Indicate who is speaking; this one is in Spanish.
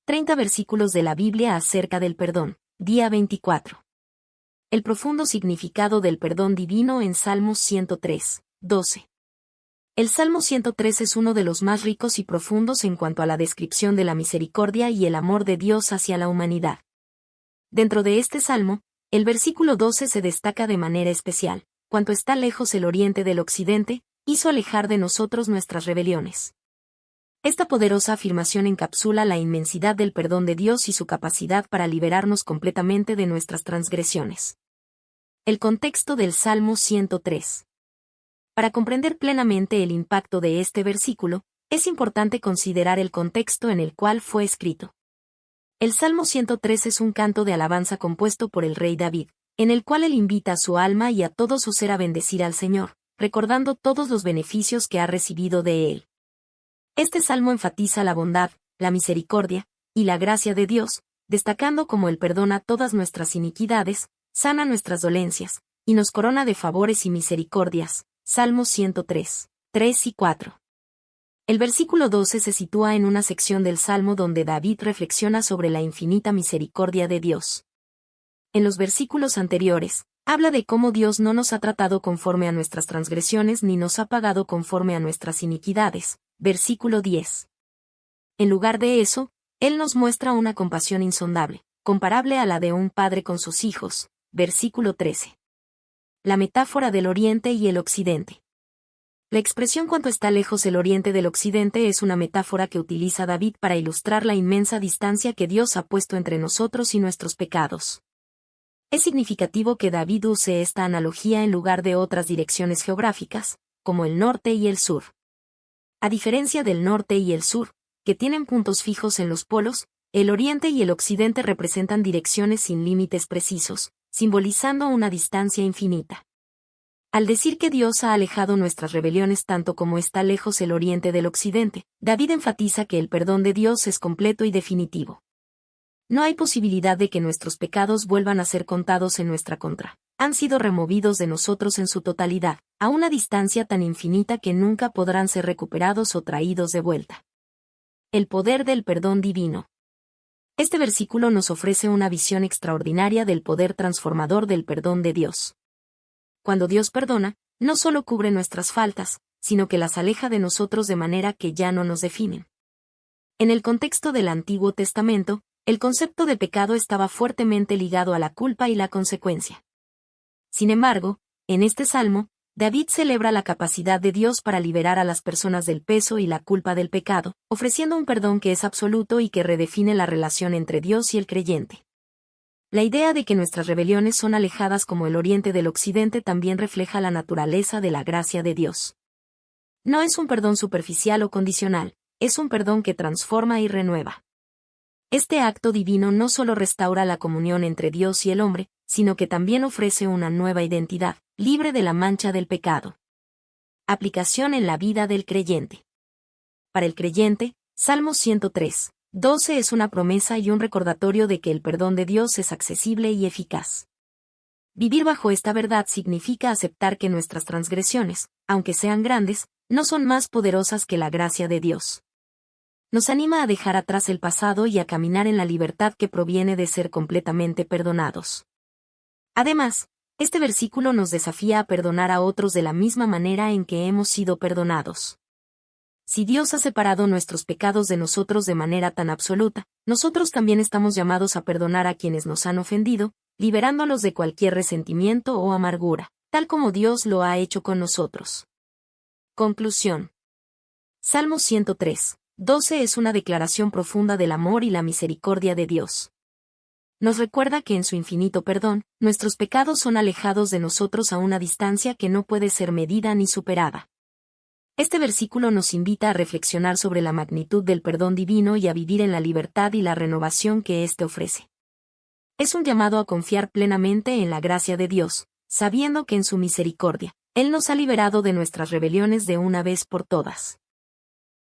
Speaker 1: 30 versículos de la Biblia acerca del perdón. Día 24. El profundo significado del perdón divino en Salmos 103, 12. El Salmo 103 es uno de los más ricos y profundos en cuanto a la descripción de la misericordia y el amor de Dios hacia la humanidad. Dentro de este salmo, el versículo 12 se destaca de manera especial: cuanto está lejos el oriente del occidente, hizo alejar de nosotros nuestras rebeliones. Esta poderosa afirmación encapsula la inmensidad del perdón de Dios y su capacidad para liberarnos completamente de nuestras transgresiones. El contexto del Salmo 103. Para comprender plenamente el impacto de este versículo, es importante considerar el contexto en el cual fue escrito. El Salmo 103 es un canto de alabanza compuesto por el rey David, en el cual él invita a su alma y a todo su ser a bendecir al Señor, recordando todos los beneficios que ha recibido de él. Este salmo enfatiza la bondad, la misericordia y la gracia de Dios, destacando cómo Él perdona todas nuestras iniquidades, sana nuestras dolencias, y nos corona de favores y misericordias. Salmos 103, 3 y 4. El versículo 12 se sitúa en una sección del Salmo donde David reflexiona sobre la infinita misericordia de Dios. En los versículos anteriores, habla de cómo Dios no nos ha tratado conforme a nuestras transgresiones ni nos ha pagado conforme a nuestras iniquidades. Versículo 10. En lugar de eso, Él nos muestra una compasión insondable, comparable a la de un padre con sus hijos. Versículo 13. La metáfora del oriente y el occidente. La expresión cuanto está lejos el oriente del occidente es una metáfora que utiliza David para ilustrar la inmensa distancia que Dios ha puesto entre nosotros y nuestros pecados. Es significativo que David use esta analogía en lugar de otras direcciones geográficas, como el norte y el sur. A diferencia del norte y el sur, que tienen puntos fijos en los polos, el oriente y el occidente representan direcciones sin límites precisos, simbolizando una distancia infinita. Al decir que Dios ha alejado nuestras rebeliones tanto como está lejos el oriente del occidente, David enfatiza que el perdón de Dios es completo y definitivo. No hay posibilidad de que nuestros pecados vuelvan a ser contados en nuestra contra. Han sido removidos de nosotros en su totalidad, a una distancia tan infinita que nunca podrán ser recuperados o traídos de vuelta. El poder del perdón divino. Este versículo nos ofrece una visión extraordinaria del poder transformador del perdón de Dios. Cuando Dios perdona, no solo cubre nuestras faltas, sino que las aleja de nosotros de manera que ya no nos definen. En el contexto del Antiguo Testamento, el concepto de pecado estaba fuertemente ligado a la culpa y la consecuencia. Sin embargo, en este salmo, David celebra la capacidad de Dios para liberar a las personas del peso y la culpa del pecado, ofreciendo un perdón que es absoluto y que redefine la relación entre Dios y el creyente. La idea de que nuestras rebeliones son alejadas como el oriente del occidente también refleja la naturaleza de la gracia de Dios. No es un perdón superficial o condicional, es un perdón que transforma y renueva. Este acto divino no solo restaura la comunión entre Dios y el hombre, sino que también ofrece una nueva identidad, libre de la mancha del pecado. Aplicación en la vida del creyente. Para el creyente, Salmo 103, 12 es una promesa y un recordatorio de que el perdón de Dios es accesible y eficaz. Vivir bajo esta verdad significa aceptar que nuestras transgresiones, aunque sean grandes, no son más poderosas que la gracia de Dios. Nos anima a dejar atrás el pasado y a caminar en la libertad que proviene de ser completamente perdonados. Además, este versículo nos desafía a perdonar a otros de la misma manera en que hemos sido perdonados. Si Dios ha separado nuestros pecados de nosotros de manera tan absoluta, nosotros también estamos llamados a perdonar a quienes nos han ofendido, liberándolos de cualquier resentimiento o amargura, tal como Dios lo ha hecho con nosotros. Conclusión. Salmo 103, 12 es una declaración profunda del amor y la misericordia de Dios. Nos recuerda que en su infinito perdón, nuestros pecados son alejados de nosotros a una distancia que no puede ser medida ni superada. Este versículo nos invita a reflexionar sobre la magnitud del perdón divino y a vivir en la libertad y la renovación que éste ofrece. Es un llamado a confiar plenamente en la gracia de Dios, sabiendo que en su misericordia, Él nos ha liberado de nuestras rebeliones de una vez por todas.